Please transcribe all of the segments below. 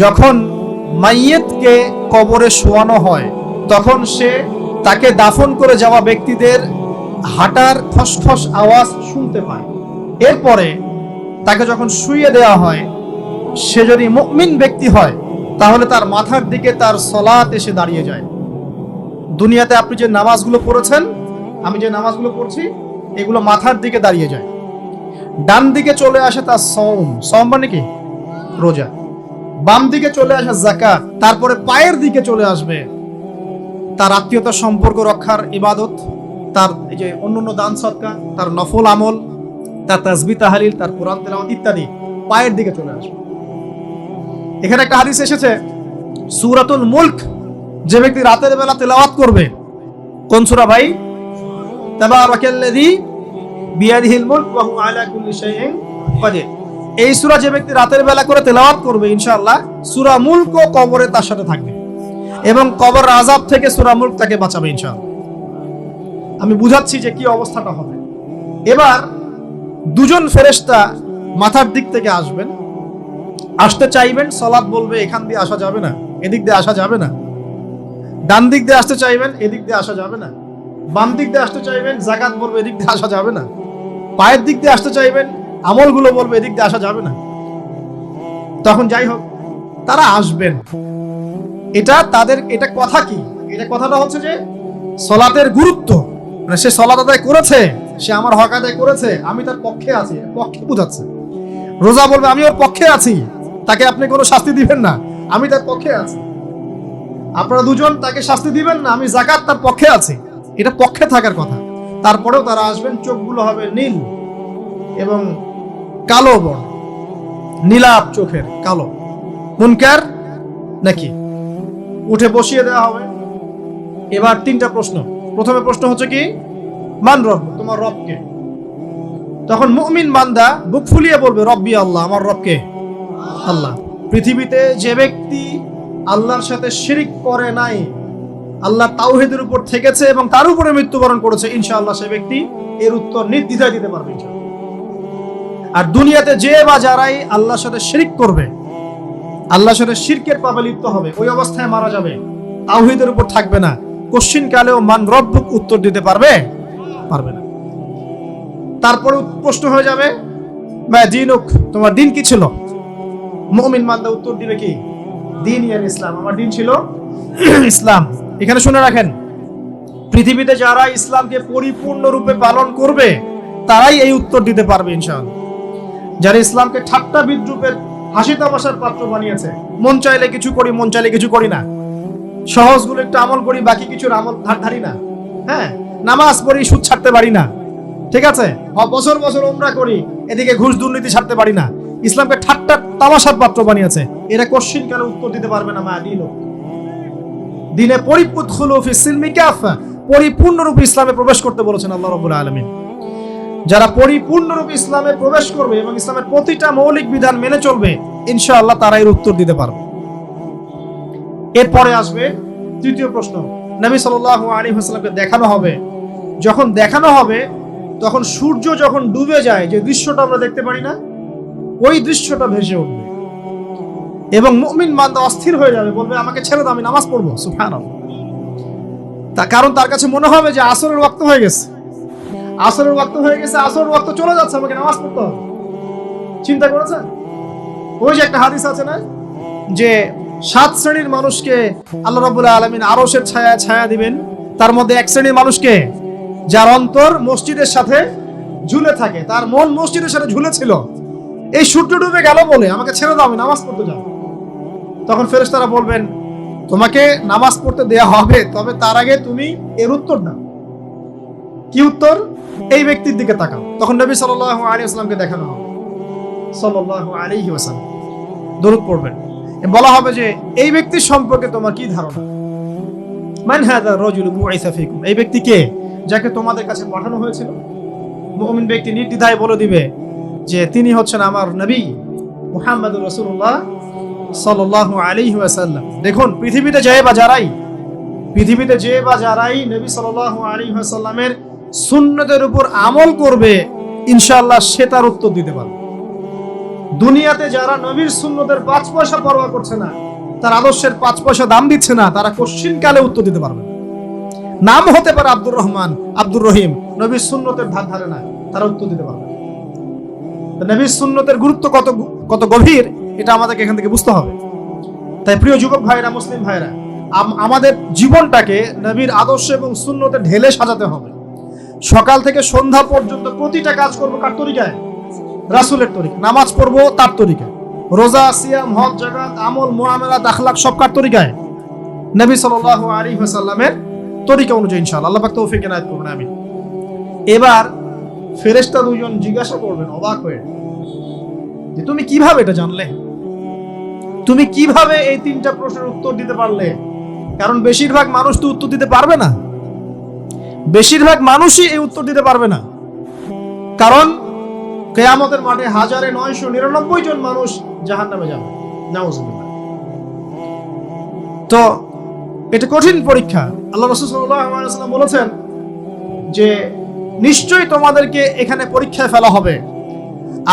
যখন মাইয়েতকে কবরে শোয়ানো হয় তখন সে তাকে দাফন করে যাওয়া ব্যক্তিদের হাঁটার খসখস আওয়াজ শুনতে পায়। এরপরে তাকে যখন শুইয়ে দেওয়া হয়, সে যদি মুমিন ব্যক্তি হয় তাহলে তার মাথার দিকে তার সলাত এসে দাঁড়িয়ে যায়। দুনিয়াতে আপনি যে নামাজগুলো পড়েছেন, আমি যে নামাজগুলো পড়ছি, এগুলো মাথার দিকে দাঁড়িয়ে যায়। ডান দিকে চলে আসে তার সওম মানে কি? রোজা। বাম দিকে চলে আসে যাকাত। তারপরে পায়ের দিকে চলে আসবে তার আত্মীয়তার সম্পর্ক রক্ষার ইবাদত, তার এই যে অন্যান্য দান সদকা, তার নফল আমল, তার তাসবিহ তাহলিল, তার কোরআন তেলাওয়াত ইত্যাদি পায়ের দিকে চলে আসবে। এখানে একটা হাদিস এসেছে, সূরাতুল মুলক যে ব্যক্তি রাতের বেলা তেলাওয়াত করবে, কোন সূরা ভাই? তাবারাকাল্লাযী বিয়াদিহিল মুলক ওয়া হুয়া আলা কুল্লি শাইইন কাদির। এই সূরা যে ব্যক্তি রাতের বেলা করে তেলাওয়াত করবে, ইনশাআল্লাহ সূরা মুলক কবরে তার সাথে থাকবে এবং কবর আযাব থেকে সূরা মুলক তাকে বাঁচাবে ইনশাআল্লাহ। আমি বুঝাচ্ছি যে কি অবস্থাটা হবে। এবার দুজন ফেরেশতা মাথার দিক থেকে আসবেন, আসতে চাইবেন, সালাত বলবে এখান দিয়ে আসা যাবে না, এদিক দিয়ে আসা যাবে না। ডান দিক দিয়ে আসতে চাইবেন, এদিক দিয়ে আসা যাবে না। বাম দিক দিয়ে আসতে চাইবেন, যাকাত বলবে এদিক দিয়ে আসা যাবে না। পায়ের দিক দিয়ে আসতে চাইবেন, আমলগুলো বলবে এদিক দিয়ে আসা যাবে না। তখন যাই হোক, তারা আসবেন। এটা তাদের এটা কথা কি? এটা কথাটা হচ্ছে যে সালাতের গুরুত্ব, মানে সে সালাত আদায় করেছে, সে আমার হক আদায় করেছে, আমি তার পক্ষে আছি, পক্ষে বোঝাচ্ছে। রোজা বলবে আমি ওর পক্ষে আছি, তাকে আপনি কোনো শাস্তি দিবেন না, আমি তার পক্ষে আছি। আপনারা দুজন তাকে শাস্তি দিবেন না, আমি যাকাত তার পক্ষে আছি। এটা পক্ষে থাকার কথা। তারপরেও তারা আসবেন, চোখগুলো হবে নীল এবং কালো বর্ণ, নীলাভ চোখের, কালো। মুনকার নাকি? উঠে বসিয়ে দেওয়া হবে। এবার তিনটা প্রশ্ন। প্রথমে প্রশ্ন হচ্ছে কি, মান রব, তোমার রব কে? তখন মুমিন বান্দা বুক ফুলিয়ে বলবে রব্বি আল্লাহ, আমার রব কে? আল্লাহ। পৃথিবীতে যে ব্যক্তি আল্লাহর সাথে শিরিক করে নাই, আল্লাহ তাওহীদের উপর থেকেছে এবং তার উপরে মৃত্যুবরণ করেছে, ইনশাআল্লাহ সে ব্যক্তি এর উত্তর নির্দ্বিধায় দিতে পারবে ইনশাআল্লাহ। আর দুনিয়াতে যে বা যারাই আল্লাহর সাথে শিরিক করবে, আল্লাহর সাথে শিরকের পাপে লিপ্ত হবে, ওই অবস্থায় মারা যাবে, তাওহীদের উপর থাকবে না, কোশ্চিন কালেও মান রব্বুক উত্তর দিতে পারবে না। তারপরে প্রশ্ন হয়ে যাবে মা দীনুক, তোমার দিন কি ছিল? মুমিন বান্দা উত্তর দিবে কি? দিন ইয়ার ইসলাম, আমার দিন ছিল ইসলাম। এখানে শুনে রাখেন, পৃথিবীতে যারা ইসলামকে পরিপূর্ণরূপে পালন করবে তারাই এই উত্তর দিতে পারবে ইনশাআল্লাহ। যারা ইসলামকে ঠাট্টা বিদ্রুপের, হাসি তামাশার পাত্র বানিয়েছে, মন চাইলে কিছু করি, মন চাইলে কিছু করি না, সহজগুলো একটু আমল করি, বাকি কিছুর আমল ধারি না, হ্যাঁ, নামাজ পড়ি, সুদ ছাড়তে পারি না, ঠিক আছে, বছর বছর উমরা করি, এদিকে ঘুষ দুর্নীতি ছাড়তে পারি না, ইসলামকে ঠাট্টা তামাশার পাত্র বানিয়েছে, এরা কোশ্চিন কালে উত্তর দিতে পারবে না মা দিন দিনে পরিপূর্ণ ফি সিলমি কাফা, পরিপূর্ণরূপে ইসলামে প্রবেশ করতে বলেছেন আল্লাহ রাব্বুল আলামিন। যারা পরিপূর্ণরূপে ইসলামে প্রবেশ করবে এবং ইসলামের প্রতিটা মৌলিক বিধান মেনে চলবে, ইনশাআল্লাহ তারা এর উত্তর দিতে পারবে। এরপরে আসবে তৃতীয় প্রশ্ন। নবী সাল্লাল্লাহু আলাইহি ওয়াসাল্লামকে দেখানো হবে। যখন দেখানো হবে তখন সূর্য যখন ডুবে যায়, যে দৃশ্যটা আমরা দেখতে পারি না, ওই দৃশ্যটা ভেসে উঠবে এবং মুমিন বান্দা অস্থির হয়ে যাবে, বলবে আমাকে ছেড়ে দাও, আমি নামাজ পড়বো। সুবহানাল্লাহ। কারণ তার কাছে মনে হবে যে আসরের ওয়াক্ত হয়ে গেছে, আসরের ওয়াক্ত হয়ে গেছে, আসরের ওয়াক্ত চলে যাচ্ছে, আমাকে নামাজ পড়তে হবে। চিন্তা করেছেন? ওই যে একটা হাদিস আছে না, যে 7 শ্রেণীর মানুষকে আল্লাহ রাব্বুল আলামিন আরশের ছায়া দিবেন। তার মধ্যে এক শ্রেণীর মানুষকে, যার অন্তর মসজিদের সাথে ঝুলে থাকে, তার মন মসজিদের সাথে ঝুলে ছিল, এই সূর্য ডুবে গেল বলে আমাকে ছেড়ে দাও, আমি নামাজ পড়তে যাব। তখন ফেরেশতারা বলবেন তোমাকে নামাজ পড়তে দেয়া হবে, তবে তার আগে তুমি এর উত্তর দাও। কি উত্তর? এই ব্যক্তির দিকে তাকাও। তখন নবী সাল্লাল্লাহু আলাইহি ওয়াসাল্লামকে দেখানো হবে, সাল্লাল্লাহু আলাইহি ওয়াসাল্লাম দরুদ পড়বেন। বলা হবে যে এই ব্যক্তির সম্পর্কে তোমার কি ধারণা? মান হাযা রাজুলু বুইসা ফিকুম, এই ব্যক্তি কে, যাকে তোমাদের কাছে পাঠানো হয়েছিল? মুমিন ব্যক্তি নির্দ্বিধায় বলে দিবে যে তিনি হচ্ছেন আমার নবী মুহাম্মদুর রাসূলুল্লাহ সাল্লাল্লাহু আলাইহি ওয়াসাল্লাম। দেখুন, পৃথিবীতে যে বা যারাই নবী সাল্লাল্লাহু আলাইহি ওয়াসাল্লামের সুন্নতের উপর আমল করবে, ইনশাআল্লাহ সে তার উত্তর দিতে পারবে। দুনিয়াতে যারা নবীর সুন্নতের 5 পয়সা পরোয়া করছে না, তার আদর্শের 5 পয়সা দাম দিচ্ছে না, তারা কোশ্চিনকালে উত্তর দিতে পারবে না। নাম হতে পারে আব্দুর রহমান, আব্দুর রহিম, নবীর সুন্নতের ধার ধারে না, তারা উত্তর দিতে পারবে না। নবীর সুন্নতের গুরুত্ব কত কত গভীর, এটা আমাদেরকে এখান থেকে বুঝতে হবে। তাই প্রিয় যুবক ভাইরা, মুসলিম ভাইরা, আমাদের জীবনটাকে নবীর আদর্শ এবং সুন্নতে ঢেলে সাজাতে হবে। সকাল থেকে সন্ধ্যা পর্যন্ত প্রতিটা কাজ করবো কার তরিকায়? রাসূলের তরিকা। নামাজ পড়বো তার তরিকায়, রোজা, সিয়াম, হজ, যাকাত, আমল, মুআমালাত, আখলাক সব কার তরিকায়? নবী সাল্লাল্লাহু আলাইহি ওয়াসাল্লামের তরিকা অনুযায়ী ইনশাআল্লাহ। আল্লাহ পাক তৌফিক এনায়েত করুন, আমিন। এবার ফেরেশতা দুইজন জিজ্ঞাসা করবেন অবাক হয়ে যে তুমি কিভাবে এটা জানলে, তুমি কিভাবে এই 3টা প্রশ্নের উত্তর দিতে পারলে? কারণ বেশিরভাগ মানুষ তো উত্তর দিতে পারবে না, বেশিরভাগ মানুষই এই উত্তর দিতে পারবে না। কারণ কিয়ামতের মাঠে 1999 জন মানুষ জাহান্নামে যাবে, নাউজুবিল্লাহ। তো এটা কঠিন পরীক্ষা। আল্লাহ রাসূল সাল্লাল্লাহু আলাইহি ওয়াসাল্লাম বলেছেন যে নিশ্চয়ই তোমাদেরকে এখানে পরীক্ষায় ফেলা হবে,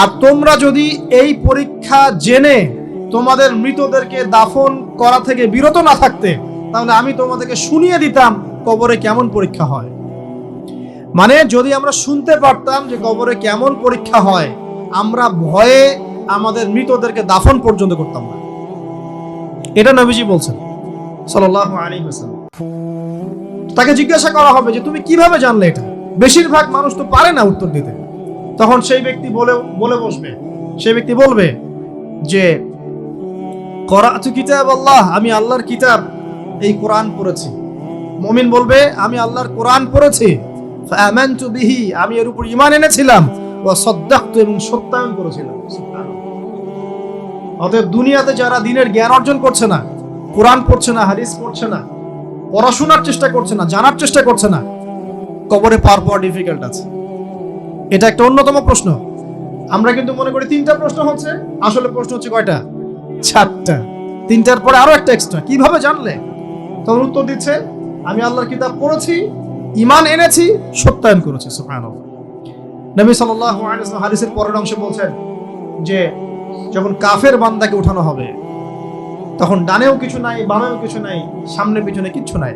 আর তোমরা যদি এই পরীক্ষা জেনে তোমাদের মৃতদেরকে দাফন করা থেকে বিরত না থাকতে, তাহলে আমি তোমাদেরকে শুনিয়ে দিতাম কবরে কেমন পরীক্ষা হয়। মানে যদি আমরা শুনতে পারতাম যে কবরে কেমন পরীক্ষা হয়, আমরা ভয়ে আমাদের মৃতদেরকে দাফন পর্যন্ত করতাম না। এটা নবীজি বলছেন সাল্লাল্লাহু আলাইহি ওয়াসাল্লাম। তাকে জিজ্ঞাসা করা হবে যে তুমি কিভাবে জানলে এটা? বেশিরভাগ মানুষ তো পারে না উত্তর দিতে। তখন সেই ব্যক্তি বলে বসবে, সেই ব্যক্তি বলবে যে করাতু কিতাব আল্লাহ, আমি আল্লাহর কিতাব এই কোরআন পড়েছি। মুমিন বলবে আমি আল্লাহর কোরআন পড়েছি, ফাআমানতু বিহি, আমি এর উপর ঈমান এনেছিলাম, ওয়া সাদ্দাকতু, এবং সত্যায়ন করেছিলাম। অতএব দুনিয়াতে যারা দ্বীনের জ্ঞান অর্জন করছে না, কোরআন পড়ছে না, হাদিস পড়ছে না, পড়াশোনার চেষ্টা করছে না, জানার চেষ্টা করছে না, কবরে পাওয়া ডিফিকাল্ট আছে। এটা একটা অন্যতম প্রশ্ন। আমরা কিন্তু মনে করি 3টা প্রশ্ন হচ্ছে, আসলে প্রশ্ন হচ্ছে কয়টা? 4টা। 3টার পরে আরো একটা এক্সট্রা। কিভাবে জানলে? তখন উত্তর দিচ্ছে আমি আল্লাহর কিতাব পড়েছি, ঈমান এনেছি, সত্যায়ন করেছি। সুবহানাল্লাহ। নবী সাল্লাল্লাহু আলাইহি ওয়াসাল্লাম হাদিসের পরের অংশে বলছেন যে যখন কাফের বান্দাকে উঠানো হবে, তখন ডানেও কিছু নাই, বামেও কিছু নাই, সামনে পিছনে কিচ্ছু নাই।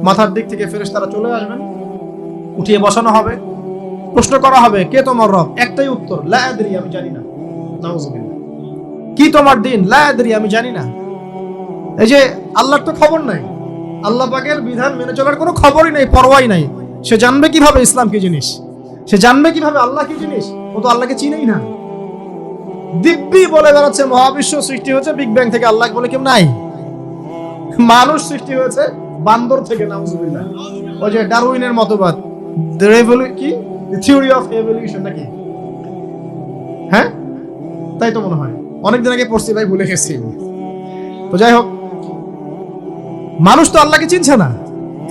মাথার দিক থেকে ফেরেশতারা চলে আসবেন, উঠিয়ে বসানো হবে, প্রশ্ন করা হবে কে তোমার রব? একটাই উত্তর, লা আদরি, আমি জানি না। নাউজুবিল্লাহ। কি তোমার দিন? লা আদরি, আমি জানি না। এই যে আল্লাহর তো খবর নাই, আল্লাহ পাকের বিধান মেনে চলার কোনো খবরই নাই, পরোয়াই নাই। সে জানবে কিভাবে ইসলাম কি জিনিস? সে জানবে কিভাবে আল্লাহ কি জিনিস? ও তো আল্লাহকে চিনেই না। দিব্যি বলে বেড়াচ্ছে মহাবিশ্ব সৃষ্টি হয়েছে বিগ ব্যাং থেকে, আল্লাহ বলে কেউ নাই। মানুষ সৃষ্টি হয়েছে বান্দর থেকে, নাউজুবিল্লাহ। ওই যে ডারউইনের মতবাদ, থিওরি অফ এভলিউশন নাকি? হ্যাঁ, তাই তো মনে হয়। অনেকদিন আগে পড়ছি ভাই, ভুলে গেছি। তো যাই হোক, মানুষ তো আল্লাহকে চিনছে না।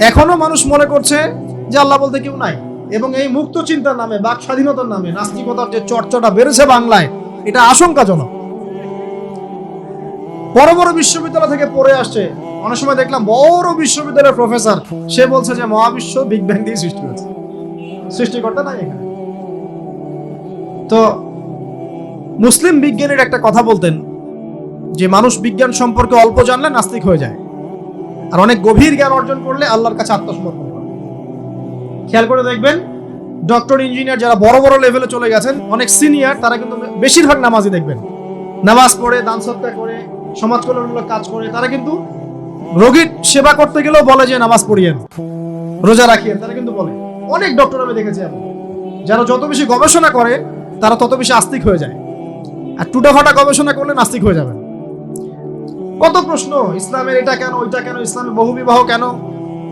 এখনো মানুষ মনে করছে যে আল্লাহ বলতে কেউ নাই। এবং এই মুক্ত চিন্তার নামে, বাক স্বাধীনতার নামে নাস্তিকতার যে চর্চাটা বেড়েছে বাংলায়, এটা আশঙ্কাজনক। বড় বড় বিশ্ববিদ্যালয় থেকে পড়ে আসছে, অনেক সময় দেখলাম বড় বিশ্ববিদ্যালয়ের প্রফেসর, সে বলছে যে মহাবিশ্ব বিগ ব্যাং দিয়ে সৃষ্টি হয়েছে, সৃষ্টিকর্তা নাই এখানে। তো মুসলিম বিজ্ঞানীর একটা কথা বলতেন যে মানুষ বিজ্ঞান সম্পর্কে অল্প জানলে নাস্তিক হয়ে যায়, আর অনেক গভীর জ্ঞান অর্জন করলে আল্লাহর কাছে আত্মসমর্পণ করে। খেয়াল করে দেখবেন, ডক্টর, ইঞ্জিনিয়ার যারা বড় বড় লেভেলে চলে গেছেন, অনেক সিনিয়র, তারা কিন্তু বেশিরভাগ নামাজি দেখবেন, নামাজ পড়ে, দান সদকা করে, সমাজ কল্যাণমূলক কাজ করে। তারা কিন্তু রোগীর সেবা করতে গেলেও বলে যে নামাজ পড়িয়েন, রোজা রাখিয়েন, তারা কিন্তু বলে। অনেক ডক্টর আমি দেখেছি এমন, যারা যত বেশি গবেষণা করে তারা তত বেশি আস্তিক হয়ে যায়, আর টুটাফাটা গবেষণা করলে নাস্তিক হয়ে যাবে। কত প্রশ্ন, ইসলামের এটা কেন, ওইটা কেন, ইসলামে বহুবিবাহ কেন,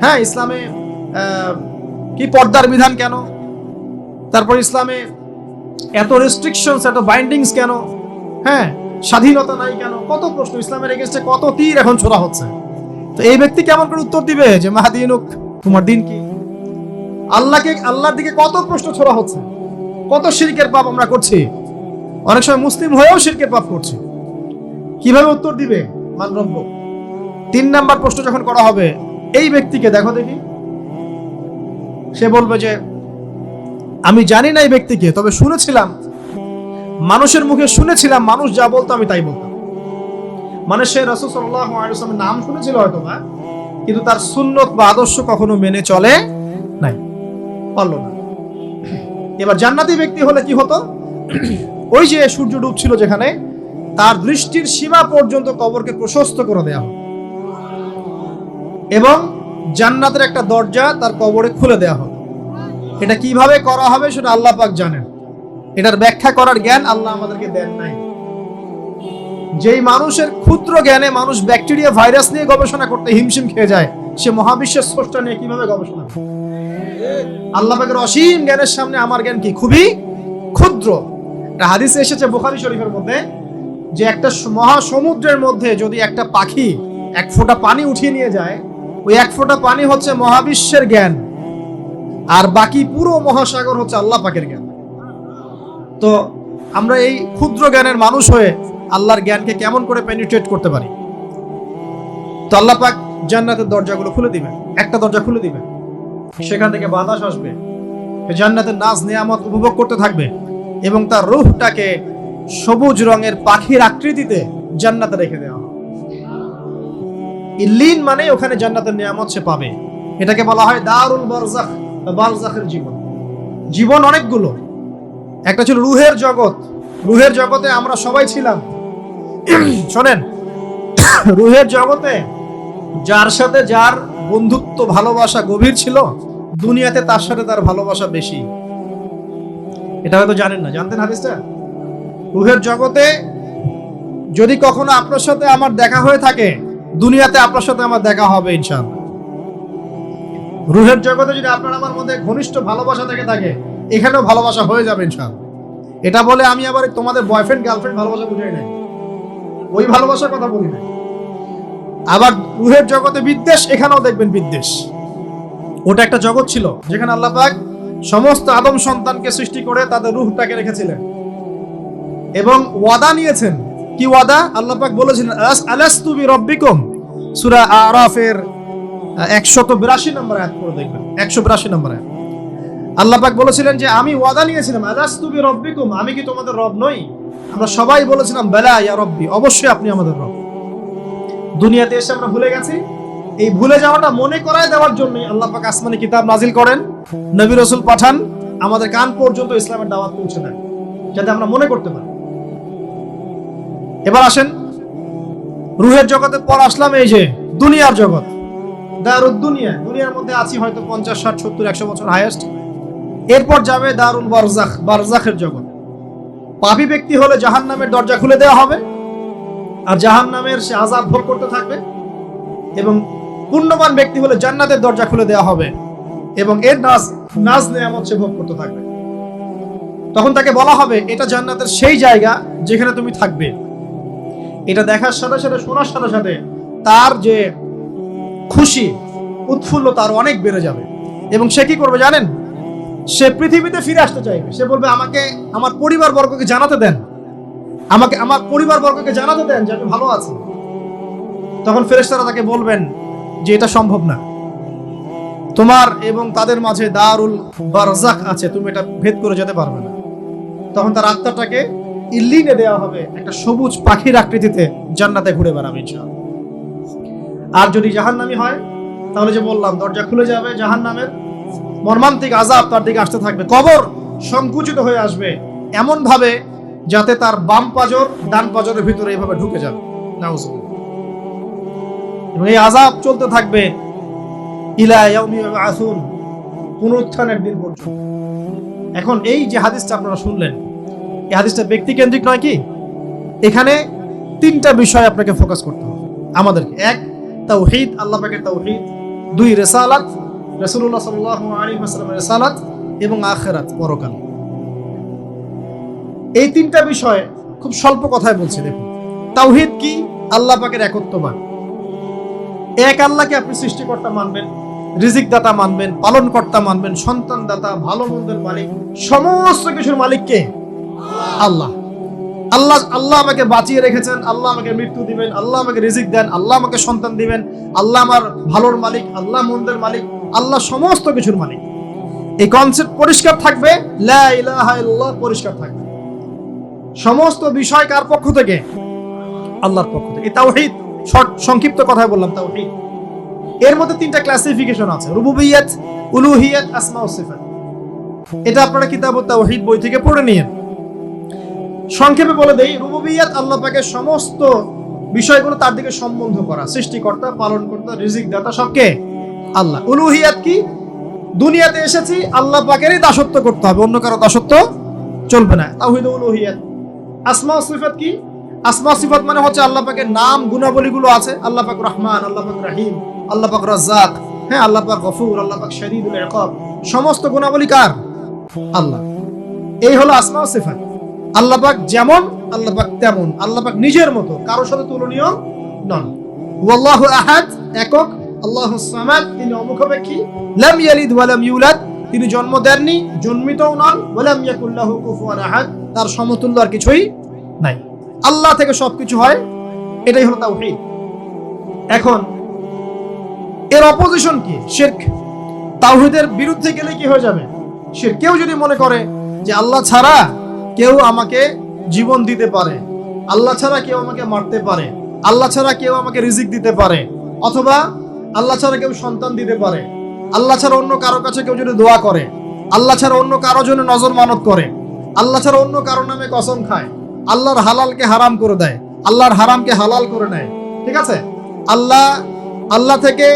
হ্যাঁ ইসলামে কি পর্দার বিধান কেন, তারপর ইসলামে এত রেস্ট্রিকশনস, এত বাইন্ডিংস কেন, হ্যাঁ স্বাধীনতা নাই কেন, কত প্রশ্ন। ইসলামের এগেইনস্টে কত তীর এখন ছোড়া হচ্ছে। তো এই ব্যক্তি কেমন করে উত্তর দিবে যে মাহদিনুক, তোমার দিন কি? আল্লাহর দিকে কত প্রশ্ন ছোড়া হচ্ছে, কত শিরকের পাপ আমরা করছি, অনেক সময় মুসলিম হয়েও শিরকের পাপ করছি। কিভাবে উত্তর দিবে? মানরব্য। 3 নাম্বার প্রশ্ন যখন করা হবে, এই ব্যক্তিকে দেখো দেখি, সে বলবে যে আমি জানি না এই ব্যক্তিকে, তবে শুনেছিলাম মানুষের মুখে শুনেছিলাম, মানুষ যা বলতো আমি তাই বলতাম। মানে সে রাসূল সাল্লাল্লাহু আলাইহি ওয়াসাল্লামের নাম শুনেছিল হয়তো বা, কিন্তু তার সুন্নত বা আদর্শ কখনো মেনে চলে নাই, পারলো না। এবার জান্নাতি ব্যক্তি হলে কি হতো, ওই যে সূর্য ডুবছিল যেখানে, তার দৃষ্টির সীমা পর্যন্ত কবরকে প্রশস্ত করে দেয়া হবে এবং জান্নাতের একটা দরজা তার কবরে খুলে দেয়া হবে। এটা কিভাবে করা হবে সেটা আল্লাহ পাক জানেন, এটার ব্যাখ্যা করার জ্ঞান আল্লাহ আমাদেরকে দেন নাই। যেই মানুষের ক্ষুদ্র জ্ঞানে মানুষ ব্যাকটেরিয়া ভাইরাস নিয়ে গবেষণা করতে হিমশিম খেয়ে যায়, সে মহাবিশ্বের স্রষ্টা নিয়ে কিভাবে গবেষণা করে? আল্লাহ পাকের অসীম জ্ঞানের সামনে আমার জ্ঞান কি? খুবই ক্ষুদ্র। একটা হাদিসে এসেছে বুখারী শরীফের মধ্যে, যে একটা মহাসমুদ্রের মধ্যে যদি একটা পাখি এক ফোঁটা পানি উঠিয়ে নিয়ে যায়, ওই এক ফোঁটা পানি হচ্ছে মহাবিশ্বের জ্ঞান, আর বাকি পুরো মহাসাগর হচ্ছে আল্লাহ পাকের জ্ঞান। তো আমরা এই ক্ষুদ্র জ্ঞানের মানুষ হয়ে আল্লাহর জ্ঞানকে কেমন করে পেনিট্রেট করতে পারি? তো আল্লাহ পাক জান্নাতের দরজাগুলো খুলে দিবেন, একটা দরজা খুলে দিবেন, সেখান থেকে বাতাস আসবে, জান্নাতের নাজ নিয়ামত উপভোগ করতে থাকবে এবং তার রূহটাকে সবুজ রঙের পাখির আকৃতিতে জান্নাতে রেখে দেওয়া হবে। ইল্লিন মানে ওখানে জান্নাতের নিয়ামত সে পাবে। এটাকে বলা হয় দারুল বারজাখ, বারজাখের জীবন। জীবন অনেকগুলো, একটা ছিল রুহের জগৎ। রুহের জগতে আমরা সবাই ছিলাম। শোনেন, রুহের জগতে যার সাথে যার বন্ধুত্ব ভালোবাসা গভীর ছিল, দুনিয়াতে তার সাথে তার ভালোবাসা বেশি। এটা হয়তো জানেন না, জানতেন হাদিসটা? রুহের জগতে যদি কখনো আপনার সাথে আমার দেখা হয়ে থাকে, দুনিয়াতে আপনার সাথে আমার দেখা হবে ইনশাআল্লাহ। রুহের জগতে যদি আপনার আমার মধ্যে ঘনিষ্ঠ ভালোবাসা থেকে থাকে, এখানেও ভালোবাসা হয়ে যাবে ইনশাআল্লাহ। এটা বলে আমি আবার তোমাদের বয়ফ্রেন্ড গার্লফ্রেন্ড ভালোবাসা বুঝাই নাই, ওই ভালোবাসার কথা বলি না। আবার রুহের জগতে বিদ্বেষ, এখানেও দেখবেন বিদ্বেষ। ওটা একটা জগৎ ছিল যেখানে আল্লাহ পাক সমস্ত আদম সন্তানকে সৃষ্টি করে তাদের রূহটাকে রেখেছিলেন এবং ওয়াদা নিয়েছেন। কি ওয়াদা? আল্লাহ পাক বলেছিলেন আলাস্তু বিরাব্বিকুম, সূরা আরাফের 182 নম্বর আয়াত পড়ে দেখবেন, 182 নম্বর আয়াত। আল্লাহ পাক বলেছিলেন যে আমি ওয়াদা নিয়েছিলাম, আলাস্তু বিরাব্বিকুম, আমি কি তোমাদের রব নই? আমরা সবাই বলেছিলাম বেলা ইয়া রব্বি, অবশ্যই আপনি আমাদের রব। দুনিয়াতে এসে আমরা ভুলে গেছি। এই ভুলে যাওয়াটা মনে করায় দেওয়ার জন্যই আল্লাহ পাক আসমানি কিতাব নাজিল করেন, নবী রাসূল পাঠান, আমাদের কান পর্যন্ত ইসলামের দাওয়াত পৌঁছে দেন, যাতে আমরা মনে করতে পারি। এবার আসেন রুহের জগতের পর আসলাম এই যে দুনিয়ার জগৎ, দারুদ দুনিয়া। দুনিয়ার মধ্যে আছি হয়তো 50, 60, 70, 100 বছর হাইয়েস্ট। এরপর যাবে দারুল বারজাখ, বারজাখের জগৎ। পাপী ব্যক্তি হলে জাহান্নামের দরজা খুলে দেওয়া হবে আর জাহান্নামের সে আযাব ভোগ করতে থাকবে, এবং পুণ্যবান ব্যক্তি হলে জান্নাতের দরজা খুলে দেওয়া হবে এবং এর নাজ নিয়ামত সে ভোগ করতে থাকবে। তখন তাকে বলা হবে এটা জান্নাতের সেই জায়গা যেখানে তুমি থাকবে। এটা দেখার সাথে সাথে, শোনার সাথে সাথে তার যে খুশি উৎফুল্লতা আরো অনেক বেড়ে যাবে এবং সে কি করবে জানেন? সে পৃথিবীতে ফিরে আসতে চাইবে। সে বলবে আমাকে আমার পরিবার বর্গকে জানাতে দেন, আমাকে আমার পরিবার বর্গকে জানাতে দেন যে আমি ভালো আছি। তখন ফেরেশতারা তাকে বলবেন যে এটা সম্ভব না, তোমার এবং তাদের মাঝে দারুল বারজাখ আছে, তুমি এটা ভেদ করে যেতে পারবে না। তখন তার আত্মাটাকে ইল্লিনে দেওয়া হবে, একটা সবুজ পাখির আকৃতিতে জান্নাতে ঘুরে বেড়াবে ইনশাআল্লাহ। আর যদি জাহান্নামী হয় তাহলে যে বললাম দরজা খুলে যাবে, জাহান্নামের মর্মান্তিক আযাব তার দিকে আসতে থাকবে। কবর সংকুচিত হয়ে আসবে এমন ভাবে যাতে তার বাম পাজর ডান পাজরের ভিতরে এইভাবে ঢুকে যাবে, নাউযুবিল্লাহ। এবং এই আযাব চলতে থাকবে ইলা ইয়াউমি ইউবআসুন, পুনরুত্থানের দিন পর্যন্ত। এখন এই যে হাদিসটা আপনারা শুনলেন, এই হাদিসটা ব্যক্তি কেন্দ্রিক নয় কি? এখানে তিনটা বিষয় আপনাকে ফোকাস করতে হবে আমাদেরকে। এক, তাওহীদ, আল্লাহ পাকের তাওহীদ। দুই, রিসালাত, রাসূলুল্লাহ সাল্লাল্লাহু আলাইহি ওয়াসাল্লামের রিসালাত, এবং আখিরাত, পরকাল। এই তিনটা বিষয় খুব স্বল্প কথায় বলছি। দেখুন, তাওহীদ কি? আল্লাহ পাকের একত্ববাদ। এক আল্লাহকে আপনি সৃষ্টিকর্তা মানবেন, রিজিক দাতা মানবেন, পালন কর্তা মানবেন, সন্তান দাতা, ভালো মন্দের মালিক, সমস্ত কিছুর মালিক কে? আল্লাহ। আল্লাহ আল্লাহ আমাকে বাঁচিয়ে রেখেছেন, আল্লাহ আমাকে মৃত্যু দিবেন, আল্লাহ আমাকে রিজিক দেন, আল্লাহ আমাকে সন্তান দিবেন, আল্লাহ আমার ভালোর মালিক, আল্লাহ মন্দের মালিক, আল্লাহ সমস্ত কিছুর মালিক। এই কনসেপ্ট পরিষ্কার থাকবে, লা ইলাহা ইল্লাল্লাহ পরিষ্কার থাকবে। সমস্ত বিষয় কার পক্ষ থেকে? আল্লাহর পক্ষ থেকে। তাওহীদ শর্ট সংক্ষিপ্ত কথায় বললাম তাওহীদ। এর মধ্যে তিনটা ক্লাসিফিকেশন আছে, রুবুবিয়্যাত, উলুহিয়্যাত, আসমা ও সিফাত। এটা আপনারা কিতাবুত তাওহীদ বই থেকে পড়ে নিয়েন। সংক্ষেপে বলে দেই, রুবুবিয়্যাত আল্লাহ পাকের সমস্ত বিষয়গুলো তার দিকে সম্বন্ধ করা, সৃষ্টিকর্তা, পালনকর্তা, রিজিক দাতা সব কে? আল্লাহ। উলুহিয়্যাত কি? দুনিয়াতে এসেছি আল্লাহ পাকেরই দাসত্ব করতে হবে, অন্য কারো দাসত্ব চলবে না, তাওহীদ উলুহিয়্যাত। আসমা ও সিফাত কি? আসমা সিফাত মানে হচ্ছে আল্লাহ পাকের নাম গুণাবলীগুলো আছে, আল্লাহ পাক রহমান, আল্লাহ পাক রহিম, আল্লাহ পাক রাজ্জাক, হ্যাঁ, আল্লাহ পাক গফুর, আল্লাহ পাক শদীদুল ইকাব, সমস্ত গুণাবলী কার? আল্লাহ। এই হলো আসমা ও সিফাত। আল্লাহ পাক যেমন, আল্লাহ পাক তেমন, আল্লাহ পাক নিজের মতো, কারোর সাথে তুলনীয় নন। ওয়াল্লাহু আহাদ, একক, আল্লাহুস সামাদ, তিনি অমুখাপেক্ষী, লাম ইয়ালিদ ওয়া লাম ইউলাদ, তিনি জন্ম দেননি, জন্মিতও নন, ওয়া লাম ইয়াকুল লাহু কুফুয়ান আহাদ, তার সমতুল্য আর কিছুই নাই। আল্লাহ থেকে সবকিছু হয়, এটাই হলো তাওহীদ। এখন এর অপোজিশন কি? শিরক। তাওহীদের বিরুদ্ধে গেলে কি হয়ে যাবে? শিরক। কেউ যদি মনে করে যে আল্লাহ ছাড়া কেউ আমাকে জীবন দিতে পারে, আল্লাহ ছাড়া কেউ আমাকে মারতে পারে, আল্লাহ ছাড়া কেউ আমাকে রিজিক দিতে পারে, অথবা আল্লাহ ছাড়া কেউ সন্তান দিতে পারে, আল্লাহ ছাড়া অন্য কারো কাছে কেউ যদি দোয়া করে, আল্লাহ ছাড়া অন্য কারো জন্য নজর মানত করে, আল্লাহ ছাড়া অন্য কারো নামে কসম খায়, আল্লাহর হালালকে হারাম করে দেয়, আল্লাহর হারামকে হালাল করে নেয়, ঠিক আছে? আল্লাহ থেকে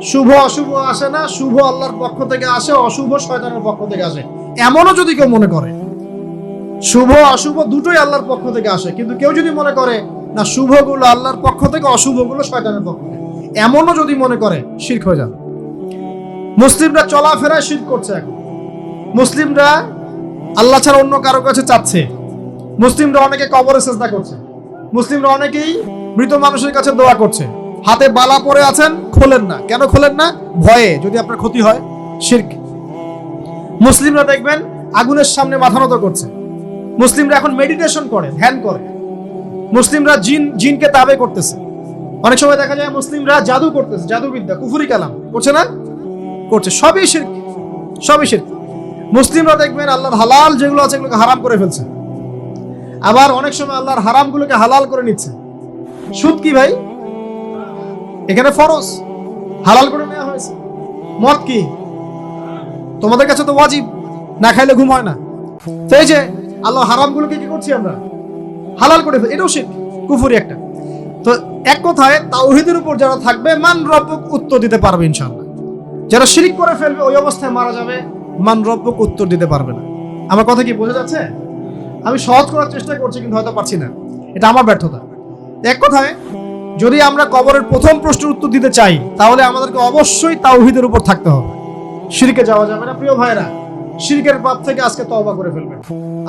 শুভ অশুভ আসে না, শুভ আল্লাহর পক্ষ থেকে আসে, অশুভ শয়তানের পক্ষ থেকে আসে, এমনও যদি কেউ মনে করে, শুভ অশুভ দুটোই আল্লাহর পক্ষ থেকে আসে, কিন্তু কেউ যদি মনে করে না শুভগুলো আল্লাহর পক্ষ থেকে, অশুভগুলো শয়তানের পক্ষ থেকে, এমনও যদি মনে করে, শিরক হয়ে যাবে। মুসলিমরা চলাফেরায় শিরক করছে। এখন মুসলিমরা আল্লাহ ছাড়া অন্য কারো কাছে চাচ্ছে, মুসলিমরা অনেকে কবরে সিজদা করছে, মুসলিমরা অনেকেই মৃত মানুষের কাছে দোয়া করছে, হাতে বালা পরে আছেন, খোলেন না। কেন খোলেন না? ভয়ে যদি আপনার ক্ষতি হয়, শিরক। মুসলিমরা দেখবেন আগুনের সামনে মাথা নত করছে, মুসলিমরা এখন মেডিটেশন করে, ধ্যান করে, মুসলিমরা জিনকে তাবে করতেছে, অনেক সময় দেখা যায় মুসলিমরা জাদু করতেছে, জাদুবিদ্যা, কুফরি কালাম করছে না? করছে, সবই শিরক, সবই শিরক। মুসলিমরা দেখবেন আল্লাহর হালাল যেগুলো আছে এগুলোকে হারাম করে ফেলছে, আবার অনেক সময় আল্লাহর হারামগুলোকে হালাল করে নিচ্ছে। সুদ কি ভাই? এখানে ফরজ, হালাল করে নেওয়া হয়েছে। মদ কি? তোমাদের কাছে তো ওয়াজিব, না খাইলে ঘুম হয় না। তো এই যে আল্লাহ হারামগুলোকে কি করছি আমরা? হালাল করে ফেলছি, এটাও শিরক, কুফরি একটা। তো এক কথায় তাওহীদের উপর যারা থাকবে, মান রব্বুক উত্তর দিতে পারবে ইনশাআল্লাহ। যারা শিরক করে ফেলবে ওই অবস্থায় মারা যাবে, মান রব্বুক উত্তর দিতে পারবে না। আমার কথা কি বোঝা যাচ্ছে? আমি সহজ করার চেষ্টা করছি, কিন্তু হয়তো পারছি না, এটা আমার ব্যর্থতা। এক কথায় যদি আমরা কবরের প্রথম প্রশ্নের উত্তর দিতে চাই, তাহলে আমাদেরকে অবশ্যই তাওহীদের উপর থাকতে হবে, শিরকে যাওয়া যাবে না। প্রিয় ভাইরা, শিরকের পাপ থেকে আজকে তওবা করে ফেলবেন।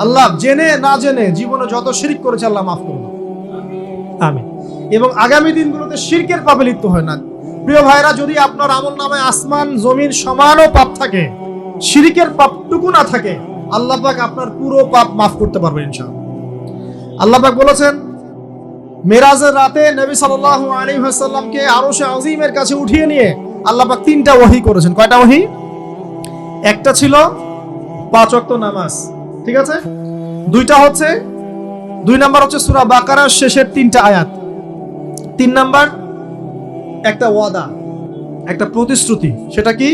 আল্লাহ জেনে না জেনে জীবনে যত শিরক করেছে আল্লাহ মাফ করুন, আমিন। এবং আগামী দিনগুলোতে শিরকের পাপে লিপ্ত হয় না। প্রিয় ভাইরা, যদি আপনার আমল নামায় আসমান জমিন সমানও পাপ থাকে, শিরকের পাপটুকু না থাকে, আল্লাহ পাক আপনার পুরো পাপ মাফ করতে পারবেন ইনশাআল্লাহ। আল্লাহ পাক বলেছেন, মেরাজের রাতে নবী সাল্লাল্লাহু আলাইহি ওয়াসাল্লামকে আরশে আজিমের কাছে উঠিয়ে নিয়ে আল্লাহ পাক 3টা ওহী করেছেন। কয়টা ওহী? একটা ছিল 5 ওয়াক্ত নামাজ, ঠিক আছে? 2 নাম্বার হচ্ছে সূরা বাকারার শেষের 3টা আয়াত। 3 নাম্বার একটা ওয়াদা, একটা প্রতিশ্রুতি। সেটা কি?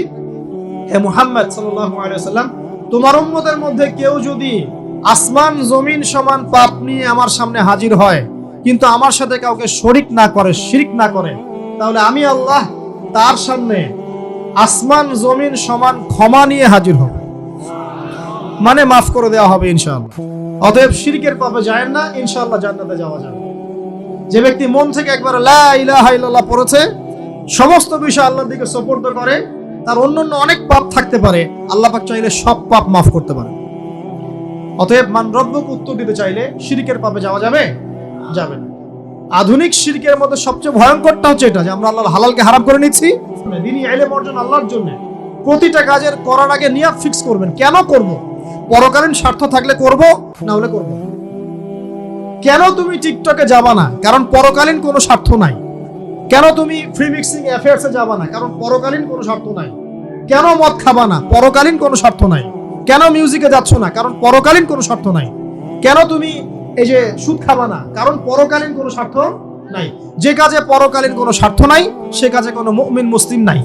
হে মুহাম্মদ সাল্লাল্লাহু আলাইহি ওয়াসাল্লাম, তোমার উম্মতের মধ্যে কেউ যদি আসমান জমিন সমান পাপ নিয়ে আমার সামনে হাজির হয়, কিন্তু আমার সাথে কাউকে শরীক না করে, শিরক না করে, তাহলে আমি আল্লাহ তার সামনে আসমান জমিন সমান ক্ষমা নিয়ে হাজির হব, মানে মাফ করে দেওয়া হবে ইনশাআল্লাহ। অতএব শিরকের পাপে যায় না, ইনশাআল্লাহ জান্নাতে যাওয়া যাবে। যে ব্যক্তি মন থেকে একবার লা ইলাহা ইল্লাল্লাহ পড়েছে, সমস্ত বিষয় আল্লাহর দিকে সুপর্দ করে, তার অন্যান্য অনেক পাপ থাকতে পারে, আল্লাহ পাক চাইলে সব পাপ মাফ করতে পারে। অতএব মান রব্বুক উত্তর দিতে চাইলে শিরকের পাপে যাওয়া যাবে? যাবে না। আধুনিক শিরকের মধ্যে সবচেয়ে ভয়ঙ্করটা হচ্ছে এটা, যে আমরা আল্লাহর হালালকে হারাম করে নিচ্ছি। দ্বীনি ইলম অর্জন আল্লাহর জন্য প্রতিটা কাজের করার আগে নিয়াত ফিক্স করবেন, কেন করব? পরকালীন স্বার্থ থাকলে করব, না হলে করব না। কেন তুমি টিকটকে যাবা না? কারণ পরকালীন কোনো স্বার্থ নাই। কেন তুমি ফ্রি মিক্সিং অ্যাফেয়ার্সে যাবা না? কারণ পরকালীন কোনো স্বার্থ নাই। কেন মদ খাবা না? পরকালীন কোনো স্বার্থ নাই। কেন মিউজিকে যাচ্ছ না? কারণ পরকালীন কোনো স্বার্থ নাই। কেন তুমি এই যে সুদ খাবা না, কারণ পরকালীন কোনো স্বার্থ নাই। যে কাজে পরকালীন কোনো স্বার্থ নাই সে কাজে কোনো মুমিন মুসলিম নাই।